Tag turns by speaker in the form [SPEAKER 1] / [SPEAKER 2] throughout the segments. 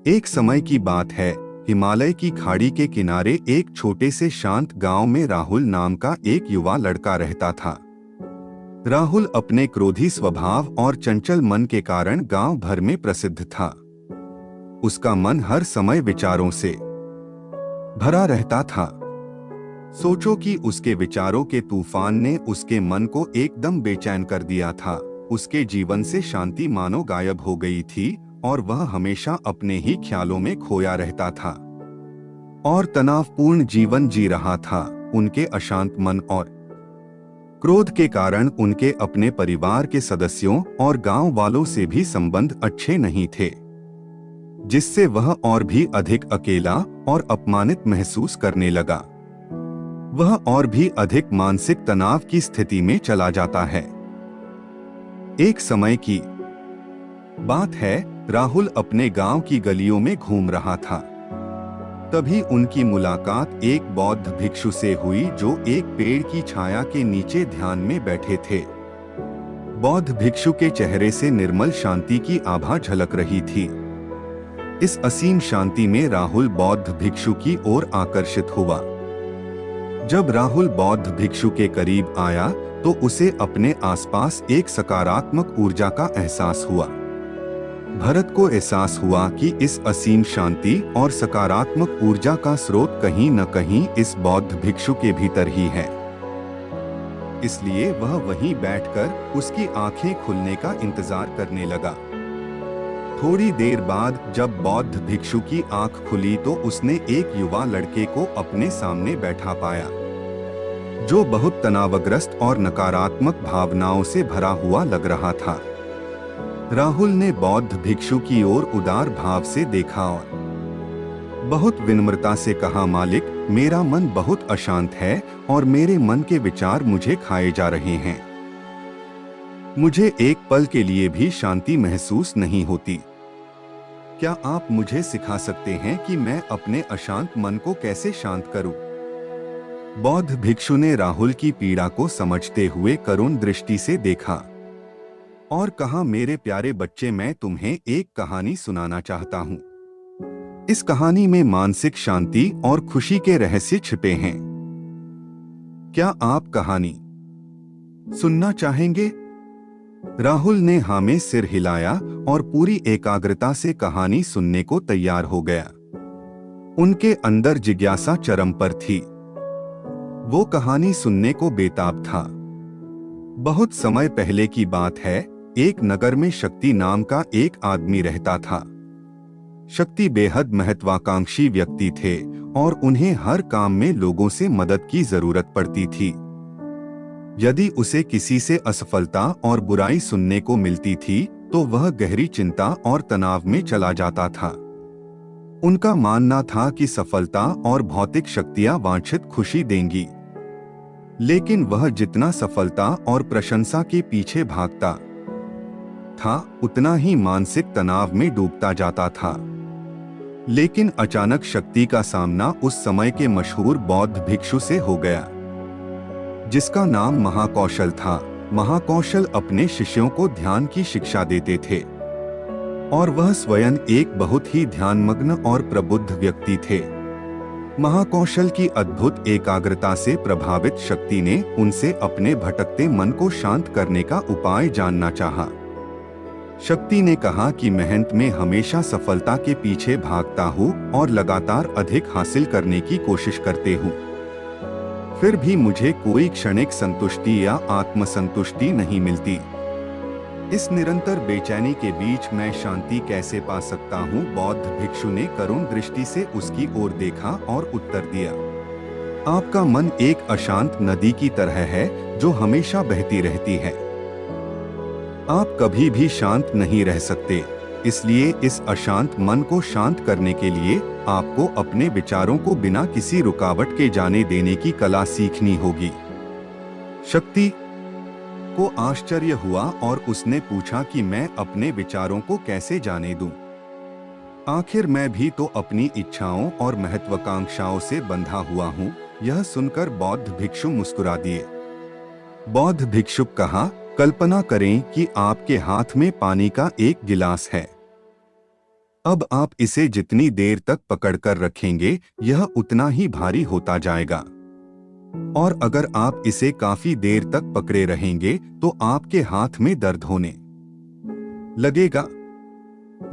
[SPEAKER 1] एक समय की बात है। हिमालय की खाड़ी के किनारे एक छोटे से शांत गांव में राहुल नाम का एक युवा लड़का रहता था। राहुल अपने क्रोधी स्वभाव और चंचल मन के कारण गांव भर में प्रसिद्ध था। उसका मन हर समय विचारों से भरा रहता था। सोचो कि उसके विचारों के तूफान ने उसके मन को एकदम बेचैन कर दिया था। उसके जीवन से शांति मानो गायब हो गई थी और वह हमेशा अपने ही ख्यालों में खोया रहता था और तनावपूर्ण जीवन जी रहा था। उनके अशांत मन और क्रोध के कारण उनके अपने परिवार के सदस्यों और गांव वालों से भी संबंध अच्छे नहीं थे, जिससे वह और भी अधिक अकेला और अपमानित महसूस करने लगा। वह और भी अधिक मानसिक तनाव की स्थिति में चला जाता है। एक समय की बात है, राहुल अपने गांव की गलियों में घूम रहा था। तभी उनकी मुलाकात एक बौद्ध भिक्षु से हुई जो एक पेड़ की छाया के नीचे ध्यान में बैठे थे। बौद्ध भिक्षु के चेहरे से निर्मल शांति की आभा झलक रही थी। इस असीम शांति में राहुल बौद्ध भिक्षु की ओर आकर्षित हुआ। जब राहुल बौद्ध भिक्षु के करीब आया तो उसे अपने आसपास एक सकारात्मक ऊर्जा का एहसास हुआ। भरत को एहसास हुआ कि इस असीम शांति और सकारात्मक ऊर्जा का स्रोत कहीं न कहीं इस बौद्ध भिक्षु के भीतर ही है। इसलिए वह वहीं बैठकर उसकी आंखें खुलने का इंतजार करने लगा। थोड़ी देर बाद जब बौद्ध भिक्षु की आंख खुली तो उसने एक युवा लड़के को अपने सामने बैठा पाया, जो बहुत तनावग्रस्त और नकारात्मक भावनाओं से भरा हुआ लग रहा था। राहुल ने बौद्ध भिक्षु की ओर उदार भाव से देखा और बहुत विनम्रता से कहा, मालिक, मेरा मन बहुत अशांत है और मेरे मन के विचार मुझे खाए जा रहे हैं। मुझे एक पल के लिए भी शांति महसूस नहीं होती। क्या आप मुझे सिखा सकते हैं कि मैं अपने अशांत मन को कैसे शांत करूं? बौद्ध भिक्षु ने राहुल की पीड़ा को समझते हुए करुण दृष्टि से देखा और कहा, मेरे प्यारे बच्चे, मैं तुम्हें एक कहानी सुनाना चाहता हूँ। इस कहानी में मानसिक शांति और खुशी के रहस्य छिपे हैं। क्या आप कहानी सुनना चाहेंगे? राहुल ने हाँ में सिर हिलाया और पूरी एकाग्रता से कहानी सुनने को तैयार हो गया। उनके अंदर जिज्ञासा चरम पर थी। वो कहानी सुनने को बेताब था। बहुत समय पहले की बात है। एक नगर में शक्ति नाम का एक आदमी रहता था। शक्ति बेहद महत्वाकांक्षी व्यक्ति थे और उन्हें हर काम में लोगों से मदद की जरूरत पड़ती थी। यदि उसे किसी से असफलता और बुराई सुनने को मिलती थी तो वह गहरी चिंता और तनाव में चला जाता था। उनका मानना था कि सफलता और भौतिक शक्तियां वांछित खुशी देंगी, लेकिन वह जितना सफलता और प्रशंसा के पीछे भागता था उतना ही मानसिक तनाव में डूबता जाता था। लेकिन अचानक शक्ति का सामना उस समय के मशहूर बौद्ध भिक्षु से हो गया, जिसका नाम महाकौशल था। महाकौशल अपने शिष्यों को ध्यान की शिक्षा देते थे और वह स्वयं एक बहुत ही ध्यानमग्न और प्रबुद्ध व्यक्ति थे। महाकौशल की अद्भुत एकाग्रता से प्रभावित शक्ति ने उनसे अपने भटकते मन को शांत करने का उपाय जानना चाहा। शक्ति ने कहा कि मेहनत में हमेशा सफलता के पीछे भागता हूँ और लगातार अधिक हासिल करने की कोशिश करते हूँ, फिर भी मुझे कोई क्षणिक संतुष्टि या आत्मसंतुष्टि नहीं मिलती। इस निरंतर बेचैनी के बीच मैं शांति कैसे पा सकता हूँ? बौद्ध भिक्षु ने करुण दृष्टि से उसकी ओर देखा और उत्तर दिया, आपका मन एक अशांत नदी की तरह है जो हमेशा बहती रहती है। आप कभी भी शांत नहीं रह सकते। इसलिए इस अशांत मन को शांत करने के लिए आपको अपने विचारों को बिना किसी रुकावट के जाने देने की कला सीखनी होगी। शक्ति को आश्चर्य हुआ और उसने पूछा कि मैं अपने विचारों को कैसे जाने दूं? आखिर मैं भी तो अपनी इच्छाओं और महत्वाकांक्षाओं से बंधा हुआ हूँ। यह सुनकर बौद्ध भिक्षु मुस्कुरा दिए। बौद्ध भिक्षुक कहा, कल्पना करें कि आपके हाथ में पानी का एक गिलास है। अब आप इसे जितनी देर तक पकड़कर रखेंगे यह उतना ही भारी होता जाएगा, और अगर आप इसे काफी देर तक पकड़े रहेंगे तो आपके हाथ में दर्द होने लगेगा।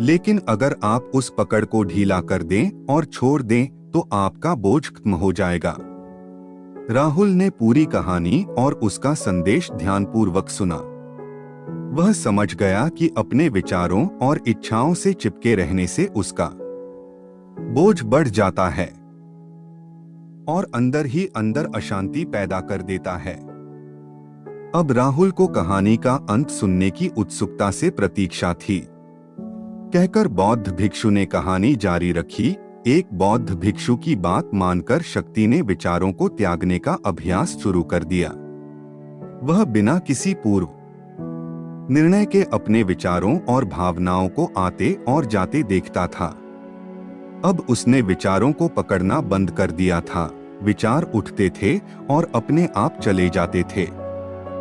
[SPEAKER 1] लेकिन अगर आप उस पकड़ को ढीला कर दें और छोड़ दें तो आपका बोझ खत्म हो जाएगा। राहुल ने पूरी कहानी और उसका संदेश ध्यानपूर्वक सुना। वह समझ गया कि अपने विचारों और इच्छाओं से चिपके रहने से उसका बोझ बढ़ जाता है और अंदर ही अंदर अशांति पैदा कर देता है। अब राहुल को कहानी का अंत सुनने की उत्सुकता से प्रतीक्षा थी। कहकर बौद्ध भिक्षु ने कहानी जारी रखी। एक बौद्ध भिक्षु की बात मानकर शक्ति ने विचारों को त्यागने का अभ्यास शुरू कर दिया। वह बिना किसी पूर्व निर्णय के अपने विचारों और भावनाओं को आते और जाते देखता था। अब उसने विचारों को पकड़ना बंद कर दिया था। विचार उठते थे और अपने आप चले जाते थे।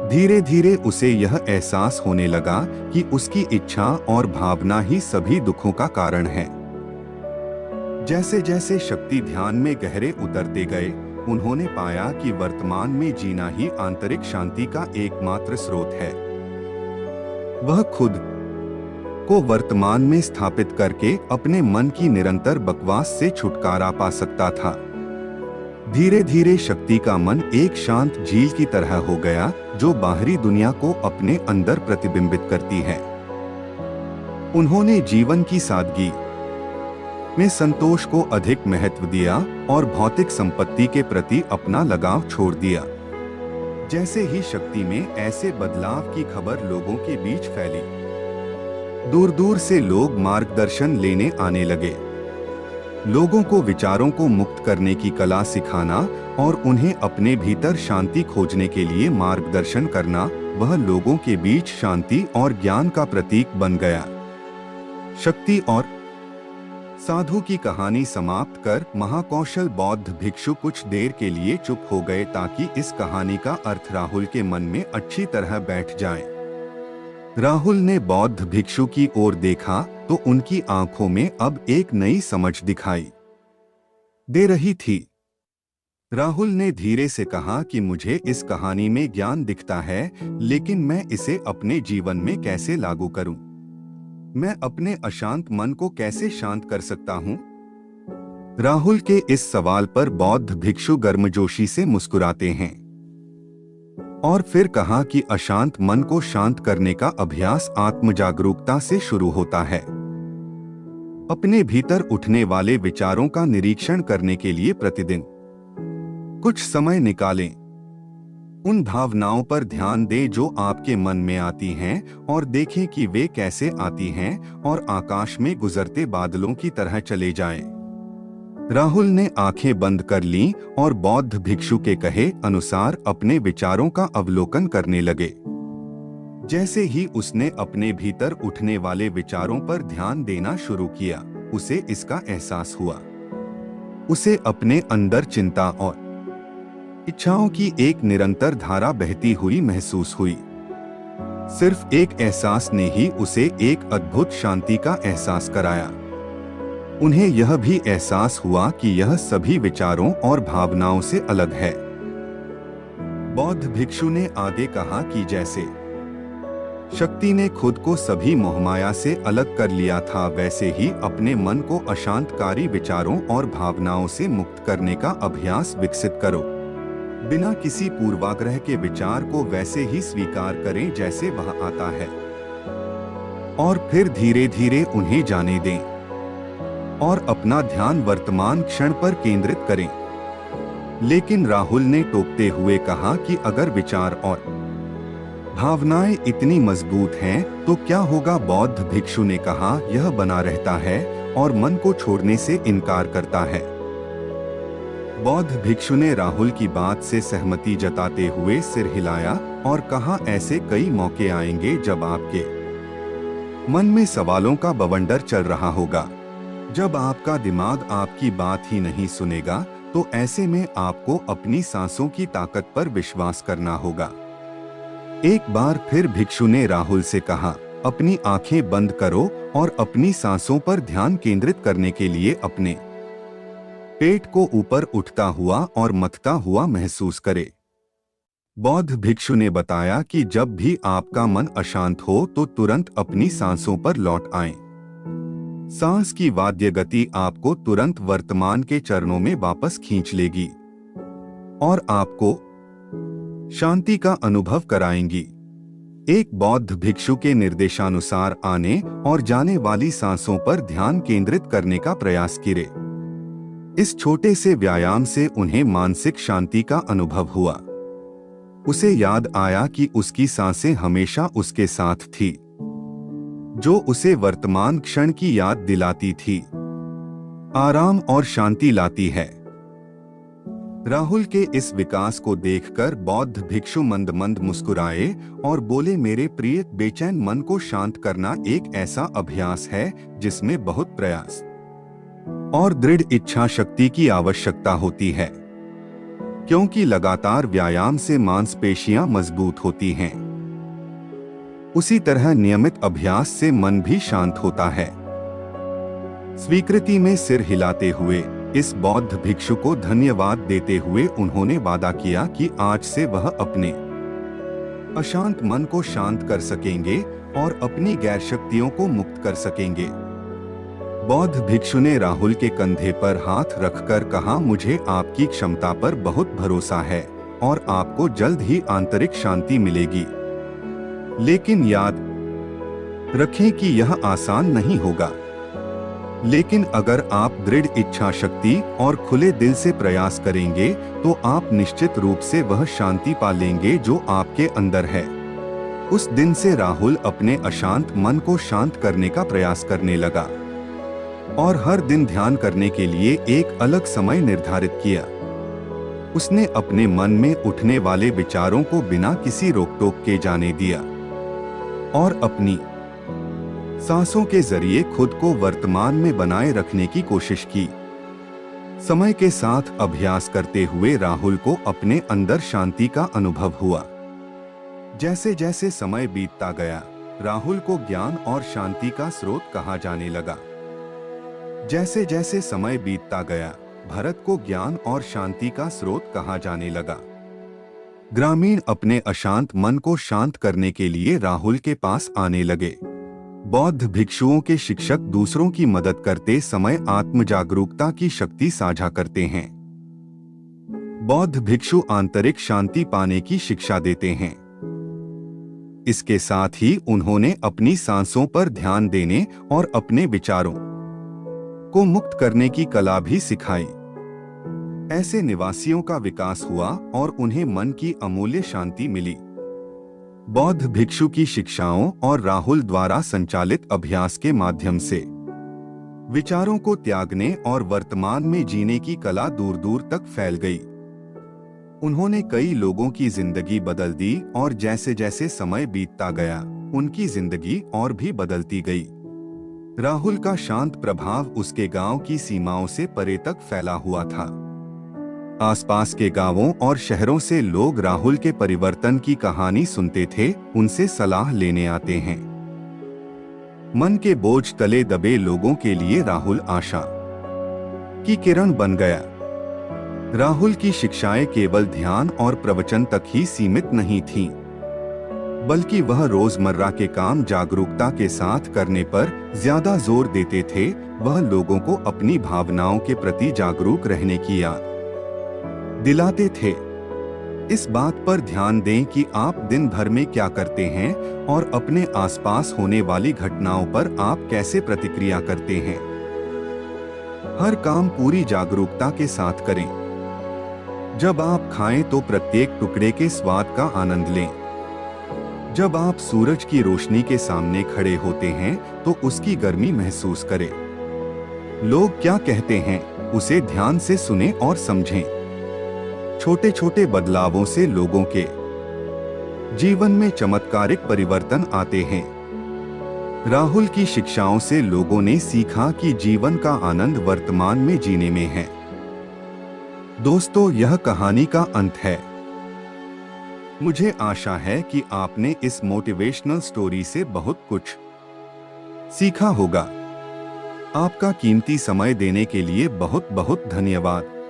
[SPEAKER 1] धीरे धीरे उसे यह एहसास होने लगा कि उसकी इच्छा और भावना ही सभी दुखों का कारण है। जैसे जैसे शक्ति ध्यान में गहरे उतरते गए, उन्होंने पाया कि वर्तमान में जीना ही आंतरिक शांति का एकमात्र स्रोत है। वह खुद को वर्तमान में स्थापित करके अपने मन की निरंतर बकवास से छुटकारा पा सकता था। धीरे धीरे शक्ति का मन एक शांत झील की तरह हो गया जो बाहरी दुनिया को अपने अंदर प्रतिबिंबित करती है। उन्होंने जीवन की सादगी में संतोष को अधिक महत्व दिया और भौतिक संपत्ति के प्रति अपना लगाव छोड़ दिया। जैसे ही शक्ति में ऐसे बदलाव की खबर लोगों के बीच फैली, दूर दूर से लोग मार्गदर्शन लेने आने लगे। लोगों को विचारों को मुक्त करने की कला सिखाना और उन्हें अपने भीतर शांति खोजने के लिए मार्गदर्शन करना, वह लोगों के बीच शांति और ज्ञान का प्रतीक बन गया। शक्ति और साधु की कहानी समाप्त कर महाकौशल बौद्ध भिक्षु कुछ देर के लिए चुप हो गए ताकि इस कहानी का अर्थ राहुल के मन में अच्छी तरह बैठ जाए। राहुल ने बौद्ध भिक्षु की ओर देखा तो उनकी आंखों में अब एक नई समझ दिखाई दे रही थी। राहुल ने धीरे से कहा कि मुझे इस कहानी में ज्ञान दिखता है, लेकिन मैं इसे अपने जीवन में कैसे लागू करूं? मैं अपने अशांत मन को कैसे शांत कर सकता हूं? राहुल के इस सवाल पर बौद्ध भिक्षु गर्मजोशी से मुस्कुराते हैं और फिर कहा कि अशांत मन को शांत करने का अभ्यास आत्मजागरूकता से शुरू होता है। अपने भीतर उठने वाले विचारों का निरीक्षण करने के लिए प्रतिदिन कुछ समय निकालें। उन भावनाओं पर ध्यान दें जो आपके मन में आती हैं और देखें कि वे कैसे आती हैं और आकाश में गुजरते बादलों की तरह चले जाएं। राहुल ने आंखें बंद कर लीं और बौद्ध भिक्षु के कहे अनुसार अपने विचारों का अवलोकन करने लगे। जैसे ही उसने अपने भीतर उठने वाले विचारों पर ध्यान देना शुरू किया, उसे इसका एहसास हुआ। उसे अपने अंदर चिंता और इच्छाओं की एक निरंतर धारा बहती हुई महसूस हुई। सिर्फ एक एहसास ने ही उसे एक अद्भुत शांति का एहसास कराया। उन्हें यह भी एहसास हुआ कि यह सभी विचारों और भावनाओं से अलग है। बौद्ध भिक्षु ने आगे कहा कि जैसे शक्ति ने खुद को सभी मोहमाया से अलग कर लिया था, वैसे ही अपने मन को अशांतकारी विचारों और भावनाओं से मुक्त करने का अभ्यास विकसित करो। बिना किसी पूर्वाग्रह के विचार को वैसे ही स्वीकार करें जैसे वह आता है और फिर धीरे धीरे उन्हें जाने दें और अपना ध्यान वर्तमान क्षण पर केंद्रित करें। लेकिन राहुल ने टोकते हुए कहा कि अगर विचार और भावनाएं इतनी मजबूत हैं तो क्या होगा? बौद्ध भिक्षु ने कहा यह बना रहता है और मन को छोड़ने से इनकार करता है। बौद्ध भिक्षु ने राहुल की बात से सहमति जताते हुए सिर हिलाया और कहा ऐसे कई मौके आएंगे जब आपके मन में सवालों का बवंडर चल रहा होगा। जब आपका दिमाग आपकी बात ही नहीं सुनेगा तो ऐसे में आपको अपनी सांसों की ताकत पर विश्वास करना होगा। एक बार फिर भिक्षु ने राहुल से कहा अपनी आंखें बंद करो और अपनी सांसों पर ध्यान केंद्रित करने के लिए अपने पेट को ऊपर उठता हुआ और मथता हुआ महसूस करे। बौद्ध भिक्षु ने बताया कि जब भी आपका मन अशांत हो तो तुरंत अपनी सांसों पर लौट आएं। सांस की वाद्य गति आपको तुरंत वर्तमान के चरणों में वापस खींच लेगी और आपको शांति का अनुभव कराएंगी। एक बौद्ध भिक्षु के निर्देशानुसार आने और जाने वाली सांसों पर ध्यान केंद्रित करने का प्रयास करे। इस छोटे से व्यायाम से उन्हें मानसिक शांति का अनुभव हुआ। उसे याद आया कि उसकी सांसें हमेशा उसके साथ थी, जो उसे वर्तमान क्षण की याद दिलाती थी, आराम और शांति लाती है। राहुल के इस विकास को देखकर बौद्ध भिक्षु मंद मंद मुस्कुराए और बोले, मेरे प्रिय, बेचैन मन को शांत करना एक ऐसा अभ्यास है जिसमें बहुत प्रयास और दृढ़ इच्छा शक्ति की आवश्यकता होती है, क्योंकि लगातार व्यायाम से मांसपेशियां मजबूत होती हैं। उसी तरह नियमित अभ्यास से मन भी शांत होता है। स्वीकृति में सिर हिलाते हुए इस बौद्ध भिक्षु को धन्यवाद देते हुए उन्होंने वादा किया कि आज से वह अपने अशांत मन को शांत कर सकेंगे और अपनी गैर शक्तियों को मुक्त कर सकेंगे। बौद्ध भिक्षु ने राहुल के कंधे पर हाथ रखकर कहा, मुझे आपकी क्षमता पर बहुत भरोसा है और आपको जल्द ही आंतरिक शांति मिलेगी। लेकिन याद रखें कि यह आसान नहीं होगा, लेकिन अगर आप दृढ़ इच्छा शक्ति और खुले दिल से प्रयास करेंगे तो आप निश्चित रूप से वह शांति पा लेंगे जो आपके अंदर है। उस दिन से राहुल अपने अशांत मन को शांत करने का प्रयास करने लगा और हर दिन ध्यान करने के लिए एक अलग समय निर्धारित किया। उसने अपने मन में उठने वाले विचारों को बिना किसी रोक-टोक के जाने दिया और अपनी सांसों के जरिए खुद को वर्तमान में बनाए रखने की कोशिश की। समय के साथ अभ्यास करते हुए राहुल को अपने अंदर शांति का अनुभव हुआ। जैसे जैसे समय बीतता गया, राहुल को ज्ञान और शांति का स्रोत कहा जाने लगा। जैसे जैसे समय बीतता गया, भरत को ज्ञान और शांति का स्रोत कहा जाने लगा। ग्रामीण अपने अशांत मन को शांत करने के लिए राहुल के पास आने लगे। बौद्ध भिक्षुओं के शिक्षक दूसरों की मदद करते समय आत्म जागरूकता की शक्ति साझा करते हैं। बौद्ध भिक्षु आंतरिक शांति पाने की शिक्षा देते हैं। इसके साथ ही उन्होंने अपनी सांसों पर ध्यान देने और अपने विचारों को मुक्त करने की कला भी सिखाई। ऐसे निवासियों का विकास हुआ और उन्हें मन की अमूल्य शांति मिली। बौद्ध भिक्षु की शिक्षाओं और राहुल द्वारा संचालित अभ्यास के माध्यम से विचारों को त्यागने और वर्तमान में जीने की कला दूर दूर तक फैल गई। उन्होंने कई लोगों की जिंदगी बदल दी और जैसे जैसे समय बीतता गया, उनकी जिंदगी और भी बदलती गई। राहुल का शांत प्रभाव उसके गांव की सीमाओं से परे तक फैला हुआ था। आसपास के गांवों और शहरों से लोग राहुल के परिवर्तन की कहानी सुनते थे, उनसे सलाह लेने आते हैं। मन के बोझ तले दबे लोगों के लिए राहुल आशा की किरण बन गया। राहुल की शिक्षाएं केवल ध्यान और प्रवचन तक ही सीमित नहीं थीं, बल्कि वह रोजमर्रा के काम जागरूकता के साथ करने पर ज्यादा जोर देते थे। वह लोगों को अपनी भावनाओं के प्रति जागरूक रहने की याद दिलाते थे। इस बात पर ध्यान दें कि आप दिन भर में क्या करते हैं और अपने आसपास होने वाली घटनाओं पर आप कैसे प्रतिक्रिया करते हैं। हर काम पूरी जागरूकता के साथ करें। जब आप खाएं तो प्रत्येक टुकड़े के स्वाद का आनंद लें। जब आप सूरज की रोशनी के सामने खड़े होते हैं तो उसकी गर्मी महसूस करें। लोग क्या कहते हैं, उसे ध्यान से सुनें और समझें। छोटे छोटे बदलावों से लोगों के जीवन में चमत्कारिक परिवर्तन आते हैं। राहुल की शिक्षाओं से लोगों ने सीखा कि जीवन का आनंद वर्तमान में जीने में है। दोस्तों, यह कहानी का अंत है। मुझे आशा है कि आपने इस मोटिवेशनल स्टोरी से बहुत कुछ सीखा होगा। आपका कीमती समय देने के लिए बहुत बहुत धन्यवाद।